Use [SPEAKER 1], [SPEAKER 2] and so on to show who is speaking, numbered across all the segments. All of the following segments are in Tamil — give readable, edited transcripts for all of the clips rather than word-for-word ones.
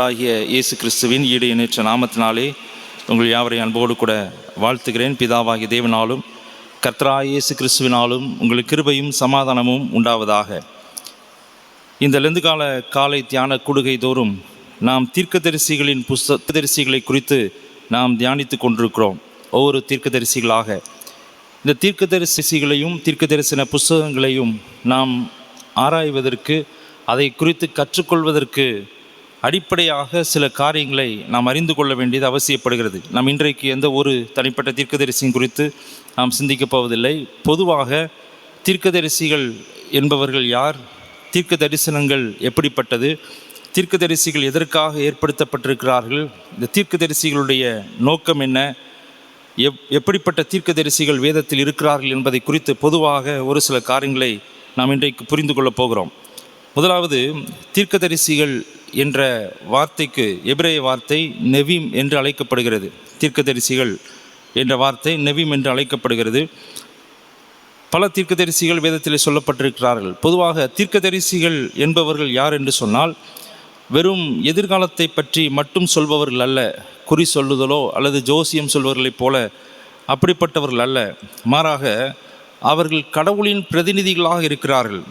[SPEAKER 1] ஆகிய இயேசு கிறிஸ்துவின் ஈடு இணைற்ற நாமத்தினாலே உங்கள் யாவரை அன்போடு கூட வாழ்த்துகிறேன். பிதாவாகிய தேவனாலும் கர்த்தராகிய இயேசு கிறிஸ்துவினாலும் உங்களுக்கு கிருபையும் சமாதானமும் உண்டாவதாக. இந்த லெந்துகால காலை தியான கூடுகை தோறும் நாம் தீர்க்கதரிசிகளின் தீர்க்கதரிசிகளை குறித்து நாம் தியானித்து கொண்டிருக்கிறோம். ஒவ்வொரு தீர்க்கதரிசிகளாக இந்த தீர்க்கதரிசிகளையும் தீர்க்க தரிசன புஸ்தகங்களையும் நாம் ஆராய்வதற்கு, அதை குறித்து கற்றுக்கொள்வதற்கு அடிப்படையாக சில காரியங்களை நாம் அறிந்து கொள்ள வேண்டியது அவசியப்படுகிறது. நாம் இன்றைக்கு எந்த ஒரு தனிப்பட்ட தீர்க்கதரிசியும் குறித்து நாம் சிந்திக்கப் போவதில்லை. பொதுவாக தீர்க்கதரிசிகள் என்பவர்கள் யார், தீர்க்க தரிசனங்கள் எப்படிப்பட்டது, தீர்க்கதரிசிகள் எதற்காக ஏற்படுத்தப்பட்டிருக்கிறார்கள், இந்த தீர்க்கதரிசிகளுடைய நோக்கம் என்ன, எப்படிப்பட்ட தீர்க்கதரிசிகள் வேதத்தில் இருக்கிறார்கள் என்பதை குறித்து பொதுவாக ஒரு சில காரியங்களை நாம் இன்றைக்கு புரிந்து கொள்ளப் போகிறோம். முதலாவது, தீர்க்கதரிசிகள் என்ற வார்த்தைக்கு எபிரேய வார்த்தை நெவீம் என்று அழைக்கப்படுகிறது. தீர்க்கதரிசிகள் என்ற வார்த்தை நெவீம் என்று அழைக்கப்படுகிறது. பல தீர்க்கதரிசிகள் வேதத்தில் சொல்லப்பட்டிருக்கிறார்கள். பொதுவாக தீர்க்கதரிசிகள் என்பவர்கள் யார் என்று சொன்னால், வெறும் எதிர்காலத்தை பற்றி மட்டும் சொல்பவர்கள் அல்ல, குறி சொல்லுதலோ அல்லது ஜோசியம் சொல்பவர்களைப் போல அப்படிப்பட்டவர்கள் அல்ல. மாறாக அவர்கள் கடவுளின் பிரதிநிதிகளாக இருக்கிறார்கள்.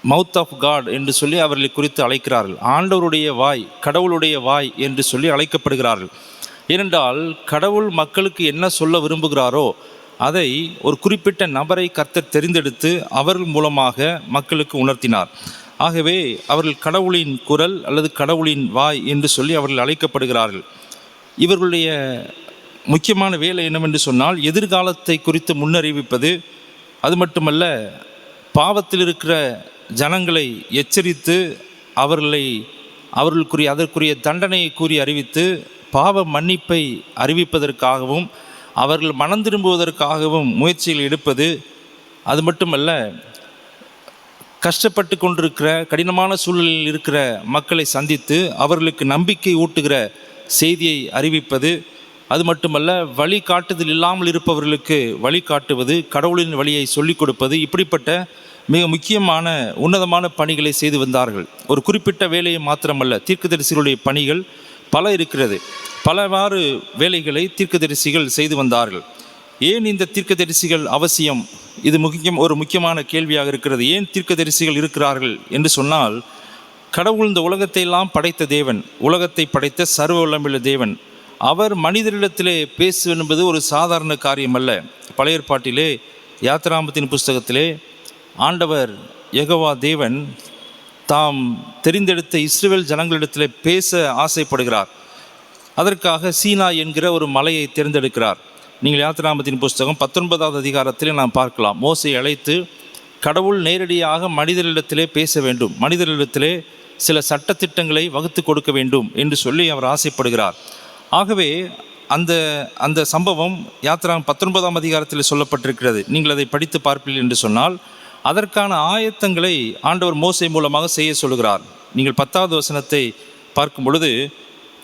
[SPEAKER 1] மவுத் ஆஃப் காட் என்று சொல்லி அவர்களை குறித்து அழைக்கிறார்கள். ஆண்டவருடைய வாய், கடவுளுடைய வாய் என்று சொல்லி அழைக்கப்படுகிறார்கள். ஏனென்றால் கடவுள் மக்களுக்கு என்ன சொல்ல விரும்புகிறாரோ அதை ஒரு குறிப்பிட்ட நபரை கர்த்தர் தெரிந்தெடுத்து அவர்கள் மூலமாக மக்களுக்கு உணர்த்தினார். ஆகவே அவர்கள் கடவுளின் குரல் அல்லது கடவுளின் வாய் என்று சொல்லி அவர்கள் அழைக்கப்படுகிறார்கள். இவர்களுடைய முக்கியமான வேலை என்னவென்று சொன்னால், எதிர்காலத்தை குறித்து முன்னறிவிப்பது. அது மட்டுமல்ல, பாவத்தில் இருக்கிற ஜனங்களை எச்சரித்து அதற்குரிய தண்டனையை கூறி அறிவித்து பாவ மன்னிப்பை அறிவிப்பதற்காகவும் அவர்கள் மனம் திரும்புவதற்காகவும் முயற்சிகள் எடுப்பது. அது மட்டுமல்ல, கஷ்டப்பட்டு கொண்டிருக்கிற கடினமான சூழலில் இருக்கிற மக்களை சந்தித்து அவர்களுக்கு நம்பிக்கை ஊட்டுகிற செய்தியை அறிவிப்பது. அது மட்டுமல்ல, வழிகாட்டுதல் இல்லாமல் இருப்பவர்களுக்கு வழிகாட்டுவது, கடவுளின் வழியை சொல்லிக் கொடுப்பது. இப்படிப்பட்ட மிக முக்கியமான உன்னதமான பணிகளை செய்து வந்தார்கள். ஒரு குறிப்பிட்ட வேலையை மாத்திரமல்ல, தீர்க்கதரிசிகளுடைய பணிகள் பல இருக்கிறது. பலவாறு வேலைகளை தீர்க்கதரிசிகள் செய்து வந்தார்கள். ஏன் இந்த தீர்க்கதரிசிகள் அவசியம்? இது ஒரு முக்கியமான கேள்வியாக இருக்கிறது. ஏன் தீர்க்கதரிசிகள் இருக்கிறார்கள் என்று சொன்னால், கடவுள் இந்த உலகத்தை எல்லாம் படைத்த தேவன், உலகத்தை படைத்த சர்வ வல்லமையுள்ள தேவன். அவர் மனிதரிடத்திலே பேசு என்பது ஒரு சாதாரண காரியம் அல்ல. பழைய ஏற்பாட்டிலே யாத்திராமத்தின் புஸ்தகத்திலே ஆண்டவர் யெகோவா தேவன் தாம் தெரிந்தெடுத்த இஸ்ரவேல் ஜனங்களிடத்திலே பேச ஆசைப்படுகிறார். அதற்காக சீனா என்கிற ஒரு மலையை தேர்ந்தெடுக்கிறார். நீங்கள் யாத்திராமத்தின் புஸ்தகம் 19வது அதிகாரத்திலே நாம் பார்க்கலாம். மோசையை அழைத்து கடவுள் நேரடியாக மனிதர்களிடத்திலே பேச வேண்டும், மனிதர்களிடத்திலே சில சட்டத்திட்டங்களை வகுத்து கொடுக்க வேண்டும் என்று சொல்லி அவர் ஆசைப்படுகிறார். ஆகவே அந்த சம்பவம் யாத்திராகம் 19ஆம் அதிகாரத்தில் சொல்லப்பட்டிருக்கிறது. நீங்கள் அதை படித்து பார்ப்பீர்கள் என்று சொன்னால், அதற்கான ஆயத்தங்களை ஆண்டவர் மோசே மூலமாக செய்ய சொல்கிறார். நீங்கள் 10வது வசனத்தை பார்க்கும் பொழுது,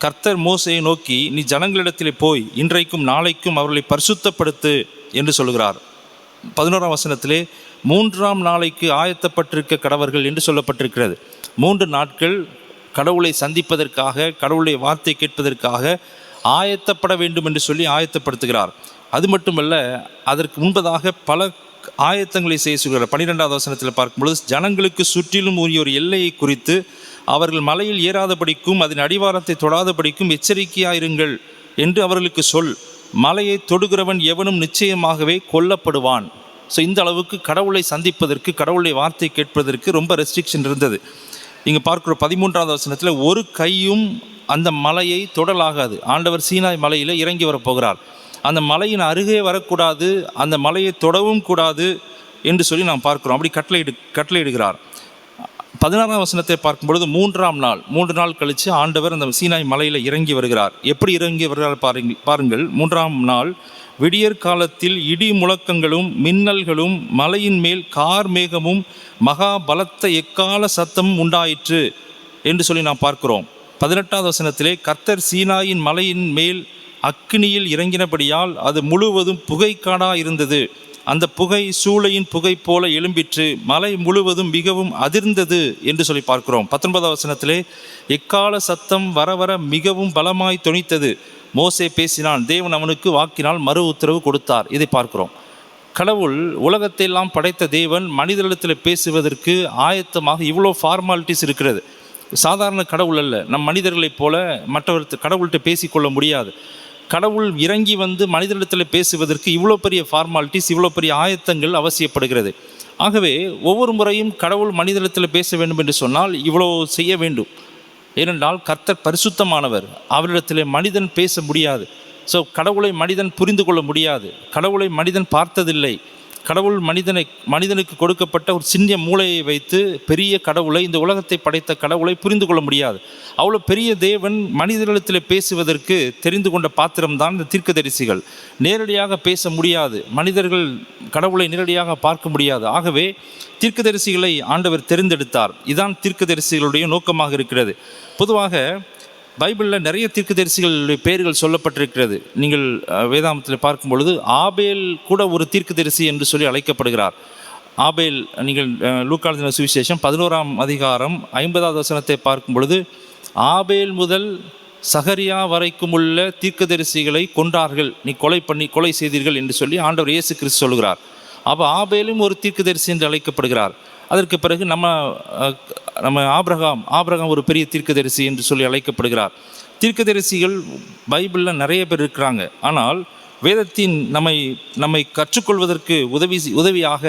[SPEAKER 1] கர்த்தர் மோசையை நோக்கி, நீ ஜனங்களிடத்திலே போய் இன்றைக்கும் நாளைக்கும் அவர்களை பரிசுத்தப்படுத்து என்று சொல்கிறார். 11ஆம் வசனத்திலே 3ஆம் நாளைக்கு ஆயத்தப்பட்டிருக்க கடவர்கள் என்று சொல்லப்பட்டிருக்கிறது. 3 நாட்கள் கடவுளை சந்திப்பதற்காக, கடவுளுடைய வார்த்தை கேட்பதற்காக ஆயத்தப்பட வேண்டும் என்று சொல்லி ஆயத்தப்படுத்துகிறார். அது மட்டுமல்ல, அதற்கு முன்பதாக பல ஆயத்தங்களை செய்ய சொல்கிறார். 12வது வசனத்தில் பார்க்கும்பொழுது, ஜனங்களுக்கு சுற்றிலும் உரிய ஒரு எல்லையை குறித்து அவர்கள் மலையில் ஏறாதபடிக்கும் அதன் அடிவாரத்தை தொடாதபடிக்கும் எச்சரிக்கையாயிருங்கள் என்று அவர்களுக்கு சொல். மலையை தொடுகிறவன் எவனும் நிச்சயமாகவே கொல்லப்படுவான். ஸோ இந்த அளவுக்கு கடவுளை சந்திப்பதற்கு, கடவுளுடைய வார்த்தை கேட்பதற்கு ரொம்ப ரெஸ்ட்ரிக்ஷன் இருந்தது. இங்கே பார்க்குற 13வது வசனத்தில், ஒரு கையும் அந்த மலையை தொடலாகாது. ஆண்டவர் சீனாய் மலையில் இறங்கி வரப்போகிறார். அந்த மலையின் அருகே வரக்கூடாது, அந்த மலையை தொடவும் கூடாது என்று சொல்லி நாம் பார்க்கிறோம். அப்படி கட்டளையிடுகிறார். 16ஆம் வசனத்தை பார்க்கும்பொழுது, 3 நாள் கழித்து ஆண்டவர் அந்த சீனாய் மலையில் இறங்கி வருகிறார். எப்படி இறங்கி வருகிறார் பாருங்கள். 3ஆம் நாள் விடியற் காலத்தில் இடி முழக்கங்களும் மின்னல்களும் மலையின் மேல் கார் மேகமும் மகா பலத்த எக்கால சத்தமும் உண்டாயிற்று என்று சொல்லி நாம் பார்க்கிறோம். 18வது வசனத்திலே, கர்த்தர் சீனாயின் மலையின் மேல் அக்கினியில் இறங்கினபடியால் அது முழுவதும் புகைக்காடாக இருந்தது. அந்த புகை சூளையின் புகை போல எழும்பிற்று, மலை முழுவதும் மிகவும் அதிர்ந்தது என்று சொல்லி பார்க்கிறோம். 19ஆம் வசனத்திலே எக்கால சத்தம் வர வர மிகவும் பலமாய் தொனித்தது, மோசே பேசினான், தேவன் அவனுக்கு வாக்கினால் மறு உத்தரவு கொடுத்தார். இதை பார்க்கிறோம். கடவுள் உலகத்தை எல்லாம் படைத்த தேவன் மனிதனிடத்தில் பேசுவதற்கு ஆயத்தமாக இவ்வளோ ஃபார்மாலிட்டிஸ் இருக்கிறது. சாதாரண கடவுள் அல்ல. நம் மனிதர்களைப் போல மற்றவர்கிட்ட கடவுள்கிட்ட பேசிக்கொள்ள முடியாது. கடவுள் இறங்கி வந்து மனிதனிடத்தில் பேசுவதற்கு இவ்வளோ பெரிய ஃபார்மாலிட்டிஸ், இவ்வளோ பெரிய ஆயத்தங்கள் அவசியப்படுகிறது. ஆகவே ஒவ்வொரு முறையும் கடவுள் மனிதனிடத்தில் பேச வேண்டும் என்று சொன்னால் இவ்வளோ செய்ய வேண்டும். ஏனென்றால் கர்த்தர் பரிசுத்தமானவர், அவரிடத்தில் மனிதன் பேச முடியாது. ஸோ கடவுளை மனிதன் புரிந்து கொள்ள முடியாது. கடவுளை மனிதன் பார்த்ததில்லை. கடவுள் மனிதனுக்கு கொடுக்கப்பட்ட ஒரு சின்ன மூளையை வைத்து பெரிய கடவுளை, இந்த உலகத்தை படைத்த கடவுளை புரிந்து கொள்ள முடியாது. அவ்வளோ பெரிய தேவன் மனிதனிடத்தில் பேசுவதற்கு தெரிந்து கொண்ட பாத்திரம்தான் இந்த தீர்க்கதரிசிகள். நேரடியாக பேச முடியாது, மனிதர்கள் கடவுளை நேரடியாக பார்க்க முடியாது. ஆகவே தீர்க்கதரிசிகளை ஆண்டவர் தெரிந்தெடுத்தார். இதுதான் தீர்க்கதரிசிகளுடைய நோக்கமாக இருக்கிறது. பொதுவாக பைபிளில் நிறைய தீர்க்கதரிசிகளுடைய பெயர்கள் சொல்லப்பட்டிருக்கிறது. நீங்கள் வேதாமத்தில் பார்க்கும் பொழுது ஆபேல் கூட ஒரு தீர்க்கதரிசி என்று சொல்லி அழைக்கப்படுகிறார். ஆபேல், நீங்கள் லூக்கா எழுதின சுவிசேஷம் 11ஆம் அதிகாரம் 50வது வசனத்தை பார்க்கும் பொழுது, ஆபேல் முதல் சகரியா வரைக்கும் உள்ள தீர்க்கதரிசிகளை கொன்றார்கள், நீ கொலை செய்தீர்கள் என்று சொல்லி ஆண்டவர் இயேசு கிறிஸ்து சொல்கிறார். அப்போ ஆபேலும் ஒரு தீர்க்கதரிசி என்று அழைக்கப்படுகிறார். அதற்கு பிறகு நம்ம ஆபிரகாம் ஒரு பெரிய தீர்க்கதரிசி என்று சொல்லி அழைக்கப்படுகிறார். தீர்க்கதரிசிகள் பைபிளில் நிறைய பேர் இருக்கிறாங்க. ஆனால் வேதத்தின் நம்மை கற்றுக்கொள்வதற்கு உதவியாக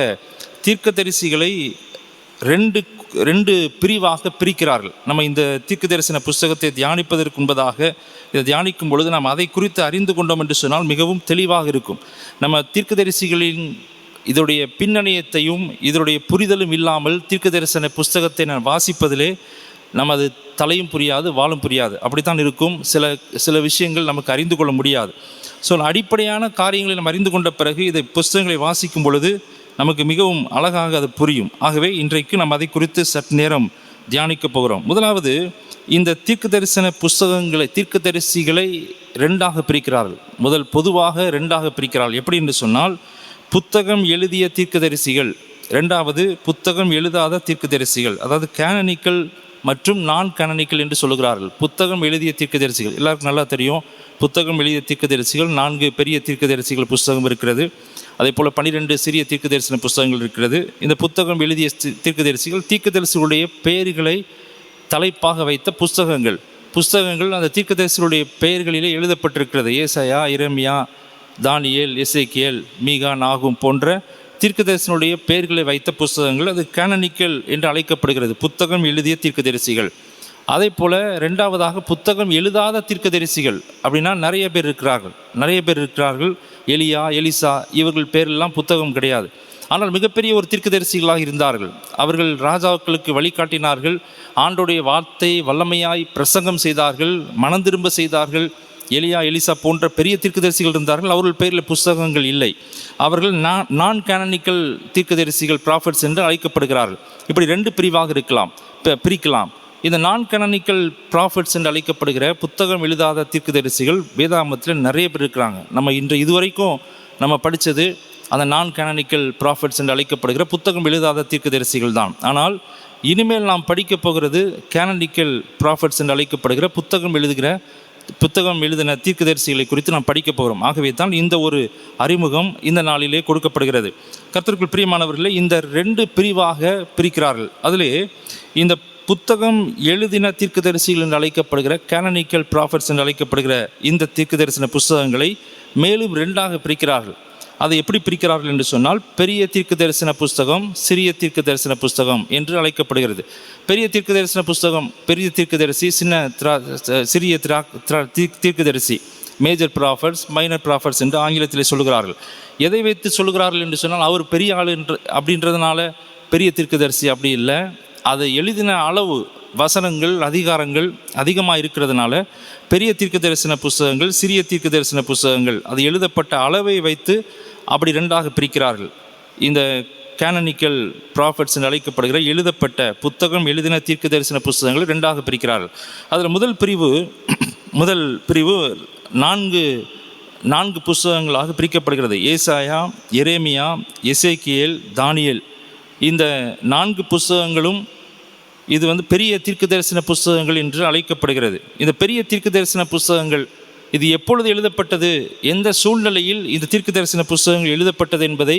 [SPEAKER 1] தீர்க்கதரிசிகளை ரெண்டு பிரிவாக பிரிக்கிறார்கள். நம்ம இந்த தீர்க்க தரிசன புஸ்தகத்தை தியானிப்பதற்கு முன்பதாக இதை தியானிக்கும் பொழுது நாம் அதை குறித்து அறிந்து கொண்டோம் என்று சொன்னால் மிகவும் தெளிவாக இருக்கும். நம்ம தீர்க்கதரிசிகளின் இதோடைய பின்னணியத்தையும் இதனுடைய புரிதலும் இல்லாமல் தீர்க்க தரிசன புஸ்தகத்தை நான் வாசிப்பதிலே நமது தலையும் புரியாது, வாழும் புரியாது. அப்படித்தான் இருக்கும். சில விஷயங்கள் நமக்கு அறிந்து கொள்ள முடியாது. ஸோ அடிப்படையான காரியங்களை நம்ம அறிந்து கொண்ட பிறகு இதை புஸ்தகங்களை வாசிக்கும் பொழுது நமக்கு மிகவும் அழகாக அது புரியும். ஆகவே இன்றைக்கு நம்ம அதை குறித்து சற்று நேரம் தியானிக்க போகிறோம். முதலாவது, இந்த தீர்க்கதரிசிகளை ரெண்டாக பிரிக்கிறார்கள். பொதுவாக ரெண்டாக பிரிக்கிறார்கள். எப்படி என்று சொன்னால், புத்தகம் எழுதிய தீர்க்கதரிசிகள், ரெண்டாவது புத்தகம் எழுதாத தீர்க்கதரிசிகள். அதாவது கேனனிக்கல் மற்றும் நான் கேனனிக்கல் என்று சொல்லுகிறார்கள். புத்தகம் எழுதிய தீர்க்கதரிசிகள் எல்லாருக்கும் நல்லா தெரியும். புத்தகம் எழுதிய தீர்க்கதரிசிகள் 4 பெரிய தீர்க்கதரிசிகள் புஸ்தகம் இருக்கிறது. அதே போல் 12 சிறிய தீர்க்கதரிசன புஸ்தகங்கள் இருக்கிறது. இந்த புத்தகம் எழுதிய தீர்க்கதரிசிகளுடைய பெயர்களை தலைப்பாக வைத்த புஸ்தகங்கள் அந்த தீர்க்கதரிசிகளுடைய பெயர்களிலே எழுதப்பட்டிருக்கிறது. ஏசாயா, எரேமியா, தானியேல், எசேக்கியேல், மீகா, நாகும் போன்ற தீர்க்கதரிசனுடைய பெயர்களை வைத்த புஸ்தகங்கள், அது கேனனிக்கல் என்று அழைக்கப்படுகிறது. புத்தகம் எழுதிய தீர்க்கதரிசிகள். அதே போல் ரெண்டாவதாக புத்தகம் எழுதாத தீர்க்கதரிசிகள். அப்படின்னா நிறைய பேர் இருக்கிறார்கள். எலியா, எலிசா, இவர்கள் பேரெல்லாம் புத்தகம் கிடையாது. ஆனால் மிகப்பெரிய ஒரு தீர்க்கதரிசிகளாக இருந்தார்கள். அவர்கள் ராஜாக்களுக்கு வழிகாட்டினார்கள். ஆண்டோடைய வார்த்தை வல்லமையாய் பிரசங்கம் செய்தார்கள், மனம் திரும்ப செய்தார்கள். எலியா, எலிசா போன்ற பெரிய தீர்க்கதரிசிகள் இருந்தார்கள். அவர்கள் பேரில் புஸ்தகங்கள் இல்லை. அவர்கள் நான் கேனனிக்கல் தீர்க்கதரிசிகள், ப்ராஃபட்ஸ் என்று அழைக்கப்படுகிறார்கள். இப்படி 2 பிரிவாக பிரிக்கலாம். இந்த நான் கேனனிக்கல் ப்ராஃபட்ஸ் என்று அழைக்கப்படுகிற புத்தகம் எழுதாத தீர்க்கதரிசிகள் வேதாகமத்தில் நிறைய பேர் இருக்கிறாங்க. நம்ம இதுவரைக்கும் நம்ம படித்தது அந்த நான் கேனனிக்கல் ப்ராஃபட்ஸ் என்று அழைக்கப்படுகிற புத்தகம் எழுதாத தீர்க்கதரிசிகள் தான். ஆனால் இனிமேல் நாம் படிக்க போகிறது கேனனிக்கல் ப்ராஃபட்ஸ் என்று அழைக்கப்படுகிற புத்தகம் எழுதின தீர்க்கதரிசிகளை குறித்து நாம் படிக்க போகிறோம். ஆகவே தான் இந்த ஒரு அறிமுகம் இந்த நாளிலே கொடுக்கப்படுகிறது. கர்த்தருக்குள் பிரியமானவர்களே, இந்த 2 பிரிவாக பிரிக்கிறார்கள். அதிலே இந்த புத்தகம் எழுதின தீர்க்கதரிசிகள் என்று அழைக்கப்படுகிற கேனனிக்கல் ப்ராஃபட்ஸ் என்று அழைக்கப்படுகிற இந்த தீர்க்கதரிசன புஸ்தகங்களை மேலும் 2ஆக பிரிக்கிறார்கள். அதை எப்படி பிரிக்கிறார்கள் என்று சொன்னால், பெரிய தீர்க்க தரிசன புஸ்தகம், சிறிய தீர்க்க தரிசன புஸ்தகம் என்று அழைக்கப்படுகிறது. பெரிய தீர்க்க தரிசன புஸ்தகம், பெரிய தீர்க்கதரிசி, சிறிய தீர்க்கதரிசி, மேஜர் ப்ராஃபட்ஸ், மைனர் ப்ராஃபட்ஸ் என்று ஆங்கிலத்தில் சொல்லுகிறார்கள். எதை வைத்து சொல்லுகிறார்கள் என்று சொன்னால், அவர் பெரிய ஆள் அப்படின்றதுனால பெரிய தீர்க்கதரிசி அப்படி இல்லை. அதை எழுதின அளவு, வசனங்கள், அதிகாரங்கள் அதிகமாக இருக்கிறதுனால பெரிய தீர்க்க தரிசன புஸ்தகங்கள், சிறிய தீர்க்க தரிசன புஸ்தகங்கள், அது எழுதப்பட்ட அளவை வைத்து அப்படி 2ஆக பிரிக்கிறார்கள். இந்த கேனனிக்கல் ப்ராஃபட்ஸ் என்று அழைக்கப்படுகிற எழுதப்பட்ட புத்தகம் எழுதின தீர்க்க தரிசன புஸ்தகங்களை 2ஆக பிரிக்கிறார்கள். அதில் முதல் பிரிவு 4 புஸ்தகங்களாக பிரிக்கப்படுகிறது. ஏசாயா, எரேமியா, எசேக்கியேல், தானியேல். இந்த 4 புஸ்தகங்களும் இது பெரிய தீர்க்க தரிசன புஸ்தகங்கள் என்று அழைக்கப்படுகிறது. இந்த பெரிய தீர்க்க தரிசன புஸ்தகங்கள் இது எப்பொழுது எழுதப்பட்டது, எந்த சூழ்நிலையில் இந்த தீர்க்க தரிசன புஸ்தகங்கள் எழுதப்பட்டது என்பதை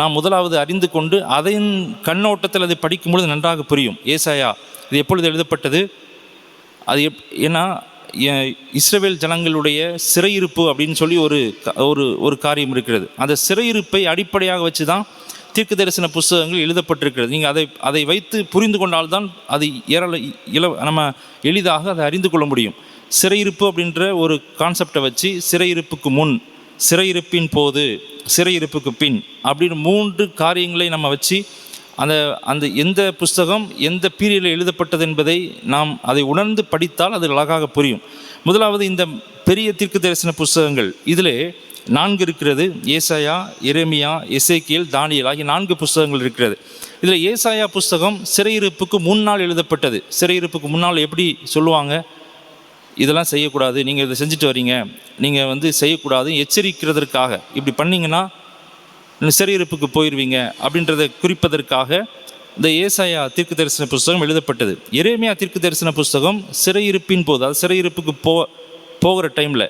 [SPEAKER 1] நாம் முதலாவது அறிந்து கொண்டு அதன் கண்ணோட்டத்தில் அதை படிக்கும்பொழுது நன்றாக புரியும். ஏசாயா இது எப்பொழுது எழுதப்பட்டது, அது ஏன்னா இஸ்ரவேல் ஜனங்களுடைய சிறையிருப்பு அப்படின்னு சொல்லி ஒரு காரியம் இருக்கிறது. அந்த சிறையிருப்பை அடிப்படையாக வச்சு தான் தீர்க்க தரிசன புஸ்தகங்கள் எழுதப்பட்டிருக்கிறது. நீங்கள் அதை வைத்து புரிந்து கொண்டால்தான் அது நம்ம எளிதாக அதை அறிந்து கொள்ள முடியும். சிறையிருப்பு அப்படின்ற ஒரு கான்செப்டை வச்சு சிறையிருப்புக்கு முன், சிறையிருப்பின் போது, சிறையிருப்புக்கு பின் அப்படின்னு 3 காரியங்களை நம்ம வச்சு அந்த எந்த புஸ்தகம் எந்த பீரியடில் எழுதப்பட்டது என்பதை நாம் அதை உணர்ந்து படித்தால் அது அழகாக புரியும். முதலாவது இந்த பெரிய தீர்க்க தரிசன புஸ்தகங்கள் இதில் 4 இருக்கிறது. ஏசாயா, எரேமியா, எசேக்கியேல், தானியேல் ஆகிய 4 புஸ்தகங்கள் இருக்கிறது. இதில் ஏசாயா புஸ்தகம் சிறையிருப்புக்கு முன்னால் எழுதப்பட்டது. சிறையிருப்புக்கு முன்னால் எப்படி சொல்லுவாங்க, இதெல்லாம் செய்யக்கூடாது, நீங்கள் இதை செஞ்சுட்டு வரீங்க, நீங்கள் செய்யக்கூடாது எச்சரிக்கிறதற்காக, இப்படி பண்ணிங்கன்னா சிறையிருப்புக்கு போயிடுவீங்க அப்படின்றத குறிப்பதற்காக இந்த ஏசாயா தீர்க்க தரிசன புஸ்தகம் எழுதப்பட்டது. எரேமியா தீர்க்க தரிசன புஸ்தகம் சிறையிருப்பின் போது, அது சிறையிருப்புக்கு போகிற டைமில்,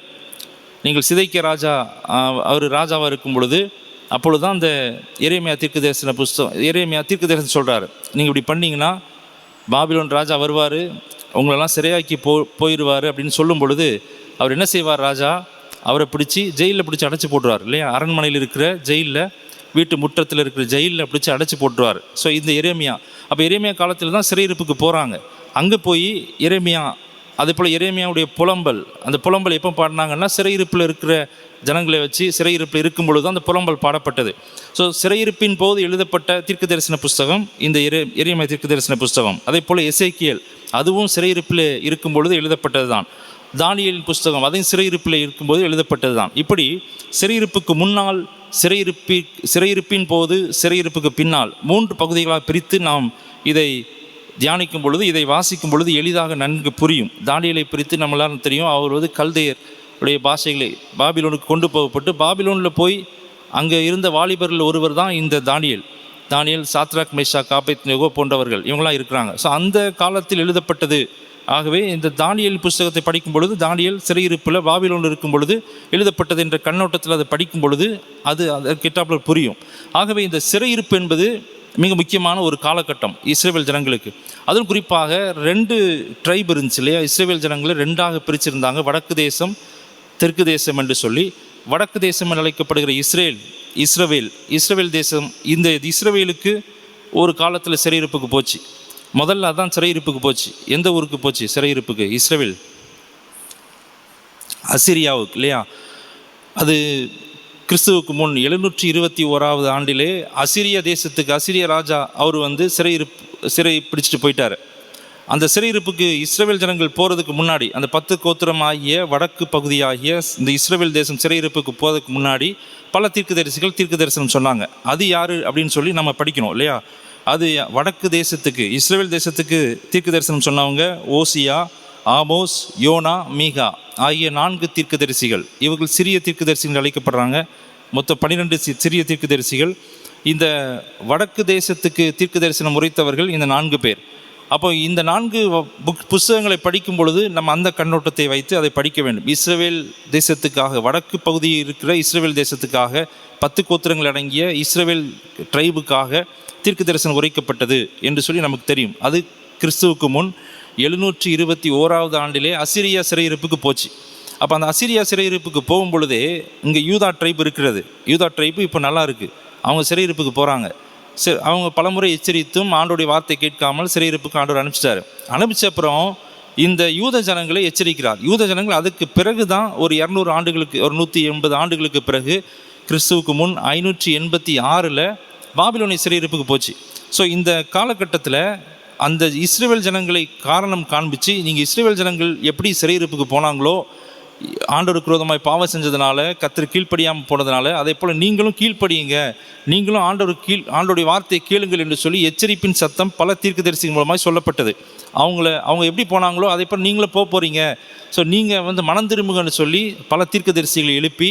[SPEAKER 1] நீங்கள் சிதைக்கிய ராஜா அவர் ராஜாவாக இருக்கும் பொழுது அப்பொழுது தான் அந்த எரேமியா தீர்க்க தரிசன புஸ்தகம், எரேமியா தீர்க்க தரிசனம் சொல்கிறார், நீங்கள் இப்படி பண்ணிங்கன்னா பாபிலோன் ராஜா வருவார், உங்களெல்லாம் சிறையாக்கி போயிடுவார் அப்படின்னு சொல்லும் பொழுது அவர் என்ன செய்வார், ராஜா அவரை பிடிச்சி ஜெயிலில் பிடிச்சி அடைச்சி போட்டுருவார் இல்லையா. அரண்மனையில் இருக்கிற ஜெயிலில், வீட்டு முற்றத்தில் இருக்கிற ஜெயிலில் பிடிச்சி அடைச்சி போட்டுருவார். ஸோ இந்த எரேமியா, அப்போ எரேமியா காலத்தில் தான் சிறையிருப்புக்கு போகிறாங்க. அங்கே போய் எரேமியா, அதே போல் எரேமியாவுடைய புலம்பல், அந்த புலம்பல் எப்போ பாடினாங்கன்னா சிறையிருப்பில் இருக்கிற ஜனங்களை வச்சு, சிறையிருப்பில் இருக்கும் பொழுது அந்த புலம்பல் பாடப்பட்டது. ஸோ சிறையிருப்பின் போது எழுதப்பட்ட தீர்க்க தரிசன புஸ்தகம் இந்த எரேமியா தீர்க்க தரிசன புஸ்தகம். அதே போல் எசேக்கியேல் அதுவும் சிறையிருப்பில் இருக்கும் பொழுது எழுதப்பட்டது தான். தானியேலின் புஸ்தகம் அதையும் சிறையிருப்பில் இருக்கும்போது எழுதப்பட்டது தான். இப்படி சிறையிருப்புக்கு முன்னால், சிறையிருப்பின் போது, சிறையிருப்புக்கு பின்னால் 3 பகுதிகளாக பிரித்து நாம் இதை தியானிக்கும் பொழுது, இதை வாசிக்கும் பொழுது எளிதாக நன்கு புரியும். தானியேலை பிரித்து நம்மளால் தெரியும், அவர் கல்தேயர் உடைய பாஷைகளை பாபிலோனுக்கு கொண்டு போகப்பட்டு பாபிலோனில் போய் அங்கே இருந்த வாலிபர்கள் ஒருவர் தான் இந்த தானியேல், சாத்ராக், மேஷாக், ஆபேத்நேகோ போன்றவர்கள், இவங்களாம் இருக்கிறாங்க. ஸோ அந்த காலத்தில் எழுதப்பட்டது. ஆகவே இந்த தானியேல் புஸ்தகத்தை படிக்கும் பொழுது, தானியேல் சிறையிருப்பில் பாபிலோனில் இருக்கும் பொழுது எழுதப்பட்டது என்ற கண்ணோட்டத்தில் அதை படிக்கும் பொழுது அது அதற்கேற்றாப்புல புரியும். ஆகவே இந்த சிறையிருப்பு என்பது மிக முக்கியமான ஒரு காலகட்டம் இஸ்ரவேல் ஜனங்களுக்கு. அதுவும் குறிப்பாக 2 ட்ரைப் இருந்துச்சு இல்லையா. இஸ்ரவேல் ஜனங்களை 2ஆக பிரிச்சிருந்தாங்க, வடக்கு தேசம், தெற்கு தேசம் என்று சொல்லி. வடக்கு தேசம் என்று அழைக்கப்படுகிற இஸ்ரவேல் தேசம், இந்த இஸ்ரவேலுக்கு ஒரு காலத்தில் சிறையிருப்புக்கு போச்சு. முதல்ல அதான் சிறையிருப்புக்கு போச்சு. எந்த ஊருக்கு போச்சு சிறையிருப்புக்கு? இஸ்ரவேல், அசிரியாவுக்கு இல்லையா. அது கிறிஸ்துவுக்கு முன் 721 ஆண்டிலே அசிரிய தேசத்துக்கு, அசிரிய ராஜா அவர் சிறை பிடிச்சிட்டு போயிட்டார். அந்த சிறையிருப்புக்கு இஸ்ரவேல் ஜனங்கள் போகிறதுக்கு முன்னாடி, அந்த 10 கோத்திரம் ஆகிய வடக்கு பகுதியாகிய இந்த இஸ்ரவேல் தேசம் சிறையிருப்புக்கு போகிறதுக்கு முன்னாடி பல தீர்க்கதரிசிகள் தீர்க்க தரிசனம் சொன்னாங்க. அது யார் அப்படின்னு சொல்லி நம்ம படிக்கணும் இல்லையா. அது வடக்கு தேசத்துக்கு, இஸ்ரவேல் தேசத்துக்கு தீர்க்க தரிசனம் சொன்னவங்க ஓசியா, ஆமோஸ், யோனா, மீகா ஆகிய 4 தீர்க்கதரிசிகள். இவர்கள் சிறிய தீர்க்கதரிசிகள் அழைக்கப்படுறாங்க. மொத்தம் 12 சிறிய தீர்க்கதரிசிகள். இந்த வடக்கு தேசத்துக்கு தீர்க்க தரிசனம் உரைத்தவர்கள் இந்த 4 பேர். அப்போ இந்த 4 புஸ்தகங்களை படிக்கும் பொழுது நம்ம அந்த கண்ணோட்டத்தை வைத்து அதை படிக்க வேண்டும். இஸ்ரவேல் தேசத்துக்காக, வடக்கு பகுதியில் இருக்கிற இஸ்ரவேல் தேசத்துக்காக, 10 கோத்திரங்கள் அடங்கிய இஸ்ரவேல் ட்ரைபுக்காக தீர்க்க தரிசனம் உரைக்கப்பட்டது என்று சொல்லி நமக்கு தெரியும். அது கிறிஸ்துவுக்கு முன் 721 ஆண்டிலே அசிரியா சிறையிருப்புக்கு போச்சு. அப்போ அந்த அசிரியா சிறையிருப்புக்கு போகும் பொழுதே இங்கே யூதா ட்ரைப் இருக்கிறது. யூதா ட்ரைப்பு இப்போ நல்லா இருக்குது, அவங்க சிறையிருப்புக்கு போகிறாங்க. அவங்க பலமுறை எச்சரித்தும் ஆண்டோடைய வார்த்தை கேட்காமல் சிறையிருப்புக்கு ஆண்டவர் அனுப்பிச்ச அப்புறம் இந்த யூத ஜனங்களை எச்சரிக்கிறார். யூத ஜனங்கள் அதுக்கு பிறகு தான் ஒரு 200 ஆண்டுகளுக்கு, ஒரு 180 ஆண்டுகளுக்கு பிறகு கிறிஸ்துவுக்கு முன் 586 பாபிலோனிய சிறையிருப்புக்கு போச்சு. ஸோ இந்த காலகட்டத்தில் அந்த இஸ்ரவேல் ஜனங்களை காரணம் காண்பித்து, நீங்கள் இஸ்ரவேல் ஜனங்கள் எப்படி சிறையிருப்புக்கு போனாங்களோ ஆண்டவருக்கு விரோதமாய் பாவம் செஞ்சதுனால, கர்த்தர் கீழ்ப்படியாமல் போனதுனால, அதே போல் நீங்களும் கீழ்ப்படியுங்க, நீங்களும் ஆண்டவருடைய வார்த்தையை கேளுங்கள் என்று சொல்லி எச்சரிப்பின் சத்தம் பல தீர்க்கதரிசிகள் மூலமாக சொல்லப்பட்டது. அவங்க எப்படி போனாங்களோ அதே போல் நீங்களும் போகிறீங்க, ஸோ நீங்கள் மனம் திரும்புங்கன்னு சொல்லி பல தீர்க்கதரிசிகளை எழுப்பி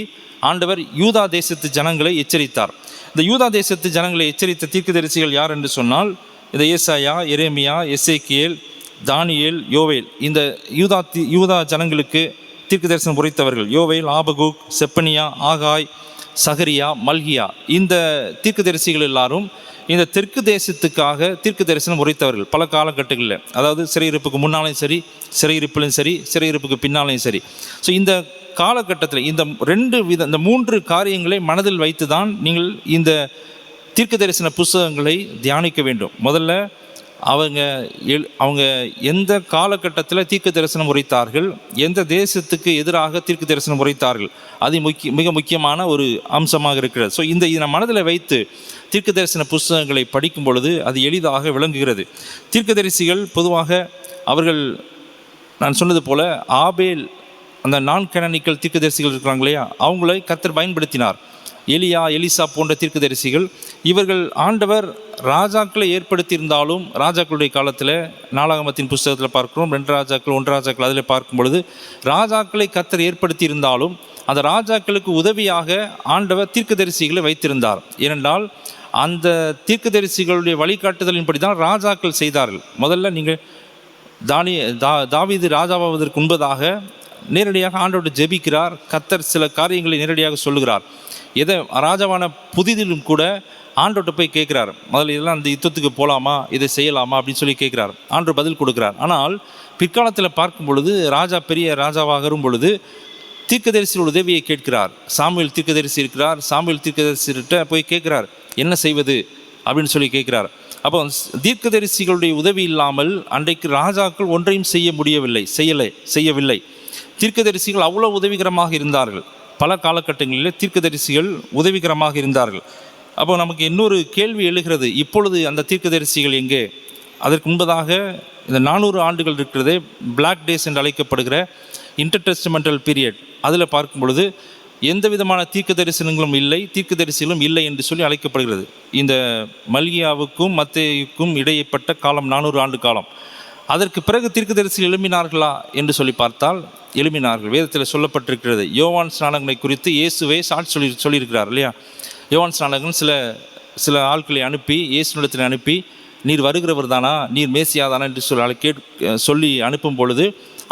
[SPEAKER 1] ஆண்டவர் யூதா தேசத்து ஜனங்களை எச்சரித்தார். இந்த யூதா தேசத்து ஜனங்களை எச்சரித்த தீர்க்கதரிசிகள் யார் என்று சொன்னால், இந்த ஏசாயா, எரேமியா, எசேக்கியேல், தானியேல், யோவேல். இந்த யூதா ஜனங்களுக்கு தீர்க்க தரிசனம் உரைத்தவர்கள் யோவேல், ஆபகுக், செப்பனியா, ஆகாய், சகரியா, மல்கியா. இந்த தீர்க்கதரிசிகள் எல்லாரும் இந்த தெற்கு தேசத்துக்காக தீர்க்க தரிசனம் உரைத்தவர்கள் பல காலகட்டங்களில். அதாவது சிறையிருப்புக்கு முன்னாலையும் சரி, சிறையிருப்பிலும் சரி, சிறையிருப்புக்கு பின்னாலையும் சரி. ஸோ இந்த காலகட்டத்தில் இந்த இந்த 3 காரியங்களை மனதில் வைத்து தான் நீங்கள் இந்த தீர்க்க தரிசன புஸ்தகங்களை தியானிக்க வேண்டும். முதல்ல அவங்க எந்த காலகட்டத்தில் தீர்க்க தரிசனம் உரைத்தார்கள், எந்த தேசத்துக்கு எதிராக தீர்க்க தரிசனம் உரைத்தார்கள், அது மிக முக்கியமான ஒரு அம்சமாக இருக்கிறது. ஸோ இதை மனதில் வைத்து தீர்க்க தரிசன புஸ்தகங்களை படிக்கும் பொழுது அது எளிதாக விளங்குகிறது. தீர்க்கதரிசிகள் பொதுவாக அவர்கள், நான் சொன்னது போல், ஆபேல், அந்த நான் கேனானிக்கல் தீர்க்கதரிசிகள் இருக்கிறாங்க இல்லையா, அவங்களை கர்த்தர் பயன்படுத்தினார். எலியா, எலிசா போன்ற தீர்க்கதரிசிகள், இவர்கள் ஆண்டவர் ராஜாக்களை ஏற்படுத்தியிருந்தாலும், ராஜாக்களுடைய காலத்தில் நாளாகமத்தின் புஸ்தகத்தில் பார்க்கிறோம், 2 ராஜாக்கள் 1 ராஜாக்கள் அதில் பார்க்கும் பொழுது ராஜாக்களை கர்த்தர் ஏற்படுத்தியிருந்தாலும் அந்த ராஜாக்களுக்கு உதவியாக ஆண்டவர் தீர்க்கதரிசிகளை வைத்திருந்தார். ஏனென்றால் அந்த தீர்க்கதரிசிகளுடைய வழிகாட்டுதலின்படி தான் ராஜாக்கள் செய்தார்கள். முதல்ல நீங்கள் தாவீது ராஜாவாவதற்கு முன்பதாக நேரடியாக ஆண்டவரை ஜெபிக்கிறார். கர்த்தர் சில காரியங்களை நேரடியாக சொல்லுகிறார். எதை ராஜாவான புதிதிலும் கூட ஆண்டவர்கிட்ட போய் கேட்குறார், முதல்ல இதெல்லாம் அந்த யுத்தத்துக்கு போகலாமா, இதை செய்யலாமா அப்படின்னு சொல்லி கேட்குறார். ஆண்டவர் பதில் கொடுக்குறார். ஆனால் பிற்காலத்தில் பார்க்கும் பொழுது பெரிய ராஜாவாகும் பொழுது தீர்க்கதரிசியோட உதவியை கேட்கிறார். சாமுவேல் தீர்க்கதரிசி இருக்கிறார். சாமுவேல் தீர்க்கதரிசிகிட்ட போய் கேட்குறார், என்ன செய்வது அப்படின்னு சொல்லி கேட்குறார். அப்போ தீர்க்கதரிசிகளுடைய உதவி இல்லாமல் அன்றைக்கு ராஜாக்கள் ஒன்றையும் செய்யவில்லை. தீர்க்கதரிசிகள் அவ்வளோ உதவிகரமாக இருந்தார்கள். பல காலகட்டங்களில் தீர்க்கதரிசிகள் உதவிகரமாக இருந்தார்கள். அப்போ நமக்கு இன்னொரு கேள்வி எழுகிறது, இப்பொழுது அந்த தீர்க்கதரிசிகள் எங்கே? அதற்கு முன்பதாக இந்த 400 ஆண்டுகள் இருக்கிறதே, பிளாக் டேஸ் என்று அழைக்கப்படுகிற இன்டர்டெஸ்டமெண்டல் பீரியட், அதில் பார்க்கும் பொழுது எந்த விதமான தீர்க்க தரிசனங்களும் இல்லை என்று சொல்லி அழைக்கப்படுகிறது. இந்த மல்கியாவுக்கும் மத்தேயுக்கும் இடைப்பட்ட காலம் 400 ஆண்டு காலம். அதற்கு பிறகு தீர்க்கதரிசிகள் எழும்பினார்களா என்று சொல்லி பார்த்தால் எழும்பினார்கள். வேதத்தில் சொல்லப்பட்டிருக்கிறது. யோவான் ஸ்நானகனை குறித்து இயேசுவே சாட்சி சொல்லியிருக்கிறார் இல்லையா. யோவான் ஸ்நானகன் சில ஆட்களை அனுப்பி, இயேசுனிடத்தில் அனுப்பி, நீர் வருகிறவர் தானா, நீர் மேசியா தானா என்று சொல்லி அனுப்பும் பொழுது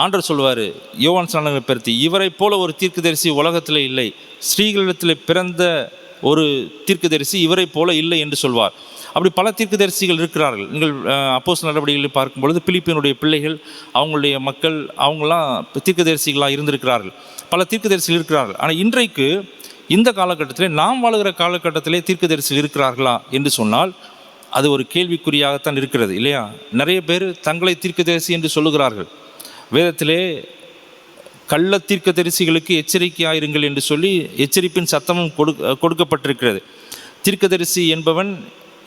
[SPEAKER 1] ஆண்டவர் சொல்வார் யோவான் ஸ்நானகனை பற்றி, இவரை போல ஒரு தீர்க்கதரிசி உலகத்தில் இல்லை, ஸ்ரீகளிடத்தில் பிறந்த ஒரு தீர்க்கதரிசி இவரை போல இல்லை என்று சொல்வார். அப்படி பல தீர்க்கதரிசிகள் இருக்கிறார்கள். நீங்கள் அப்போஸ்தலர் நடவடிக்கைகளை பார்க்கும் பொழுது பிலிப்பினுடைய பிள்ளைகள், அவங்களுடைய மக்கள், அவங்களாம் தீர்க்கதரிசிகளாக இருந்திருக்கிறார்கள். பல தீர்க்கதரிசிகள் இருக்கிறார்கள். ஆனால் இன்றைக்கு இந்த காலகட்டத்திலே, நாம் வாழுகிற காலகட்டத்திலே தீர்க்கதரிசிகள் இருக்கிறார்களா என்று சொன்னால் அது ஒரு கேள்விக்குறியாகத்தான் இருக்கிறது இல்லையா. நிறைய பேர் தங்களை தீர்க்கதரிசி என்று சொல்லுகிறார்கள். வேதத்திலே கள்ள தீர்க்கதரிசிகளுக்கு எச்சரிக்கையாயிருங்கள் என்று சொல்லி எச்சரிப்பின் சத்தமும் கொடுக்கப்பட்டிருக்கிறது. தீர்க்கதரிசி என்பவன்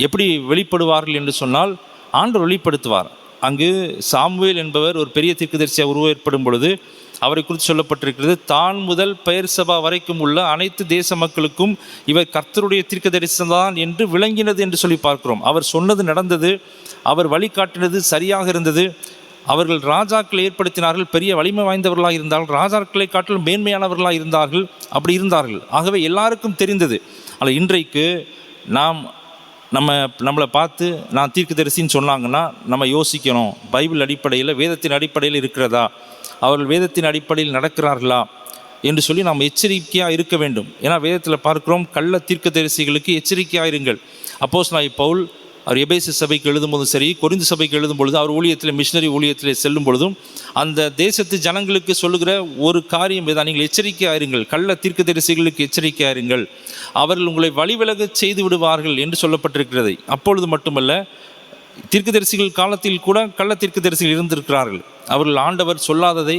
[SPEAKER 1] எப்படி வெளிப்படுவார்கள் என்று சொன்னால் ஆண்டவர் வெளிப்படுத்துவார். அங்கு சாமுவேல் என்பவர் ஒரு பெரிய தீர்க்கதரிசியாக உருவேற்படும் பொழுது அவரை குறித்து சொல்லப்பட்டிருக்கிறது, தான் முதல் பெயர்சபா வரைக்கும் உள்ள அனைத்து தேச மக்களுக்கும் இவர் கர்த்தருடைய தீர்க்கதரிசனம்தான் என்று விளங்கினது என்று சொல்லி பார்க்கிறோம். அவர் சொன்னது நடந்தது, அவர் வழிகாட்டினது சரியாக இருந்தது. அவர்கள் ராஜாக்களை ஏற்படுத்தினார்கள், பெரிய வலிமை வாய்ந்தவர்களாக இருந்தார்கள், ராஜாக்களை காட்டிலும் மேன்மையானவர்களாக இருந்தார்கள். ஆகவே எல்லாருக்கும் தெரிந்தது. ஆனால் இன்றைக்கு நம்மளை பார்த்து நான் தீர்க்கதரிசின்னு சொன்னாங்கன்னா நம்ம யோசிக்கணும், பைபிள் அடிப்படையில், வேதத்தின் அடிப்படையில் இருக்கிறதா, அவர்கள் வேதத்தின் அடிப்படையில் நடக்கிறார்களா என்று சொல்லி நாம் எச்சரிக்கையாக இருக்க வேண்டும். ஏன்னா வேதத்தில் பார்க்கிறோம், கள்ள தீர்க்கதரிசிகளுக்கு எச்சரிக்கையாக இருங்கள். அப்போஸ்தலனாகிய பவுல் அவர் எபேசு சபைக்கு எழுதும்போதும் சரி, கொரிந்து சபைக்கு எழுதும் பொழுது, அவர் ஊழியத்தில், மிஷினரி ஊழியத்தில் செல்லும் பொழுதும் அந்த தேசத்து ஜனங்களுக்கு சொல்லுகிற ஒரு காரியம் இதான், நீங்கள் எச்சரிக்கையாக இருங்கள், கள்ள தீர்க்கதரிசிகளுக்கு எச்சரிக்கையாக இருங்கள், அவர்கள் உங்களை வழிவிலக செய்து விடுவார்கள் என்று சொல்லப்பட்டிருக்கிறது. அப்பொழுது மட்டுமல்ல, தீர்க்கதரிசிகள் காலத்தில் கூட கள்ள தீர்க்கதரிசிகள் இருந்திருக்கிறார்கள். அவர்கள் ஆண்டவர் சொல்லாததை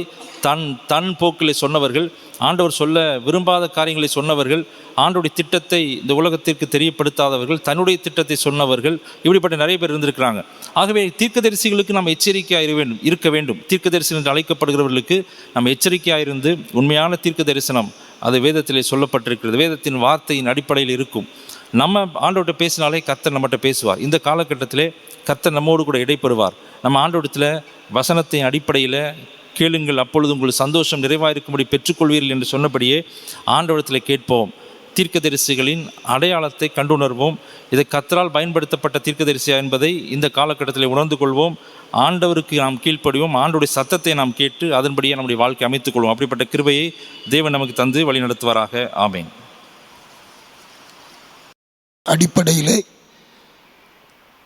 [SPEAKER 1] தன் போக்கிலே சொன்னவர்கள், ஆண்டவர் சொல்ல விரும்பாத காரியங்களை சொன்னவர்கள், ஆண்டோடைய திட்டத்தை இந்த உலகத்திற்கு தெரியப்படுத்தாதவர்கள், தன்னுடைய திட்டத்தை சொன்னவர்கள், இப்படிப்பட்ட நிறைய பேர் இருந்திருக்கிறாங்க. ஆகவே தீர்க்கதரிசிகளுக்கு நாம் எச்சரிக்கையாக இருக்க வேண்டும். தீர்க்கதரிசி என்று அழைக்கப்படுகிறவர்களுக்கு நம்ம எச்சரிக்கையாக இருந்து உண்மையான தீர்க்க தரிசனம் அது வேதத்திலே சொல்லப்பட்டிருக்கிறது, வேதத்தின் வார்த்தையின் அடிப்படையில் இருக்கும். நம்ம ஆண்டவர்கிட்ட பேசினாலே கர்த்தர் நம்மகிட்ட பேசுவார். இந்த காலகட்டத்திலே கர்த்தர் நம்மோடு கூட இடைப்படுவார். நம்ம ஆண்டவரத்தில் வசனத்தின் அடிப்படையில் கேளுங்கள், அப்பொழுது உங்களுக்கு சந்தோஷம் நிறைவாயிருக்கும்படி பெற்றுக்கொள்வீர்கள் என்று சொன்னபடியே ஆண்டவரத்தில் கேட்போம். தீர்க்கதரிசிகளின் அடையாளத்தை கண்டுணர்வோம். இதை கர்த்தரால் பயன்படுத்தப்பட்ட தீர்க்கதரிசியா என்பதை இந்த காலகட்டத்தில் உணர்ந்து கொள்வோம். ஆண்டவருக்கு நாம் கீழ்ப்படிவோம். ஆண்டவருடைய சத்தத்தை நாம் கேட்டு அதன்படியே நம்முடைய வாழ்க்கை அமைத்துக் கொள்வோம். அப்படிப்பட்ட கிருபையை தேவன் நமக்கு தந்து வழி நடத்துவாராக. ஆமேன்.
[SPEAKER 2] அடிப்படையிலே,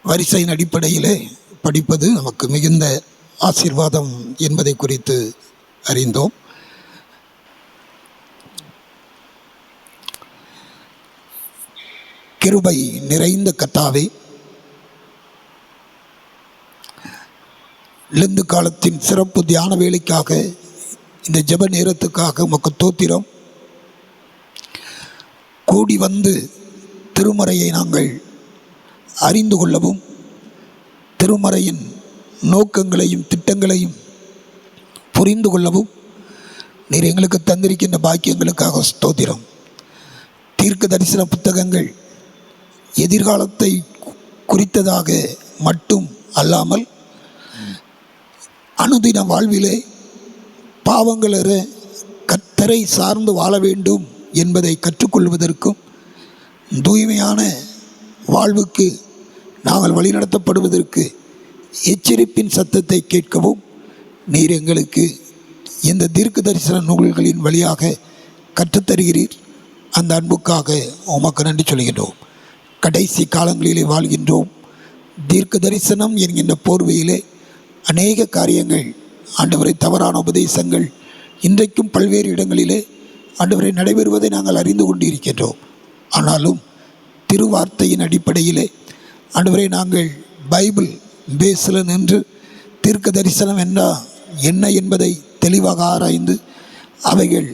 [SPEAKER 2] வரிசையின் அடிப்படையிலே படிப்பது நமக்கு மிகுந்த ஆசீர்வாதம் என்பதை குறித்து அறிந்தோம். கிருபை நிறைந்த கர்த்தாவே, லெந்து காலத்தின் சிறப்பு தியான வேலைக்காக, இந்த ஜெப நேரத்துக்காக உமக்கு தோத்திரம். கூடி வந்து திருமறையை நாங்கள் அறிந்து கொள்ளவும், திருமறையின் நோக்கங்களையும் திட்டங்களையும் புரிந்து கொள்ளவும் நீர் எங்களுக்கு தந்திருக்கின்ற பாக்கியங்களுக்காக ஸ்தோத்திரம். தீர்க்க தரிசன புத்தகங்கள் எதிர்காலத்தை குறித்ததாக மட்டும் அல்லாமல் அனுதின வாழ்விலே பாவங்களற கர்த்தரை சார்ந்து வாழ வேண்டும் என்பதை கற்றுக்கொள்வதற்கும், தூய்மையான வாழ்வுக்கு நாங்கள் வழிநடத்தப்படுவதற்கு எச்சரிப்பின் சத்தத்தை கேட்கவும் நீர் எங்களுக்கு இந்த தீர்க்க தரிசன நூல்களின் வழியாக கற்றுத்தருகிறீர். அந்த அன்புக்காக உமக்கு நன்றி சொல்கின்றோம். கடைசி காலங்களிலே வாழ்கின்றோம். தீர்க்க தரிசனம் என்கின்ற போர்வையிலே அநேக காரியங்கள், ஆண்டவரை தவறான உபதேசங்கள் இன்றைக்கும் பல்வேறு இடங்களிலே ஆண்டவரை நடைபெறுவதை நாங்கள் அறிந்து கொண்டு இருக்கின்றோம். ஆனாலும் திருவார்த்தையின் அடிப்படையிலே ஆண்டவரை நாங்கள் பைபிள் பேஸில் நின்று தீர்க்க தரிசனம் என்ன என்பதை தெளிவாக ஆராய்ந்து அவைகள்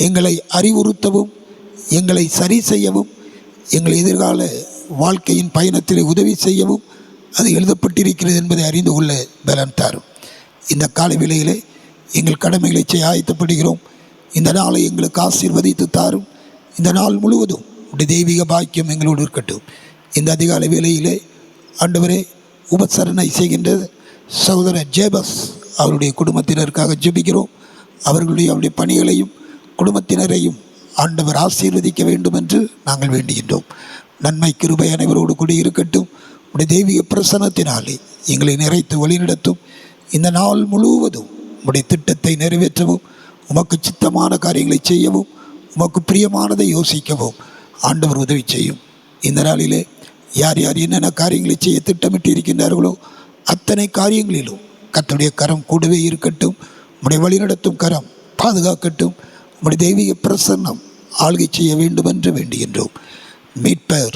[SPEAKER 2] எங்களை அறிவுறுத்தவும், எங்களை சரி செய்யவும், எங்கள் எதிர்கால வாழ்க்கையின் பயணத்தில் உதவி செய்யவும் அது எழுதப்பட்டிருக்கிறது என்பதை அறிந்து கொள்ள பலன் தாரும். இந்த காலை வேளையிலே எங்கள் கடமைகளை செய்ய ஆயத்தப்படுகிறோம். இந்த நாளை எங்களுக்கு ஆசீர்வதித்து தாரும். இந்த நாள் முழுவதும் உடைய தெய்வீக பாக்கியம் எங்களோடு இருக்கட்டும். இந்த அதிகாலை வேளையிலே ஆண்டவரே உபசரணை செய்கின்ற சகோதரர் ஜேபஸ் அவருடைய குடும்பத்தினருக்காக ஜெபிக்கிறோம். அவருடைய பணிகளையும் குடும்பத்தினரையும் ஆண்டவர் ஆசீர்வதிக்க வேண்டும் என்று நாங்கள் வேண்டுகின்றோம். நன்மை கிருபை அனைவரோடு கூட இருக்கட்டும். உடைய தெய்வீக பிரசன்னத்தினாலே எங்களை நிறைத்து வழிநடத்தும். இந்த நாள் முழுவதும் உடைய திட்டத்தை நிறைவேற்றவும், உமக்கு சித்தமான காரியங்களை செய்யவும், உமக்கு பிரியமானதை யோசிக்கவும் ஆண்டவர் உதவி செய்யும். இந்த நாளிலே யார் யார் என்னென்ன காரியங்களை செய்ய திட்டமிட்டு இருக்கின்றார்களோ அத்தனை காரியங்களிலும் கர்த்தருடைய கரம் கூடவே இருக்கட்டும். உம்முடைய வழிநடத்தும் கரம் பாதுகாக்கட்டும். உம்முடைய தெய்வீக பிரசன்னம் ஆள்கை செய்ய வேண்டும் என்று வேண்டுகின்றோம். மீட்பர்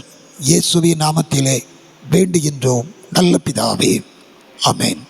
[SPEAKER 2] இயேசுவின் நாமத்திலே வேண்டுகின்றோம் நல்ல பிதாவே. ஆமென்.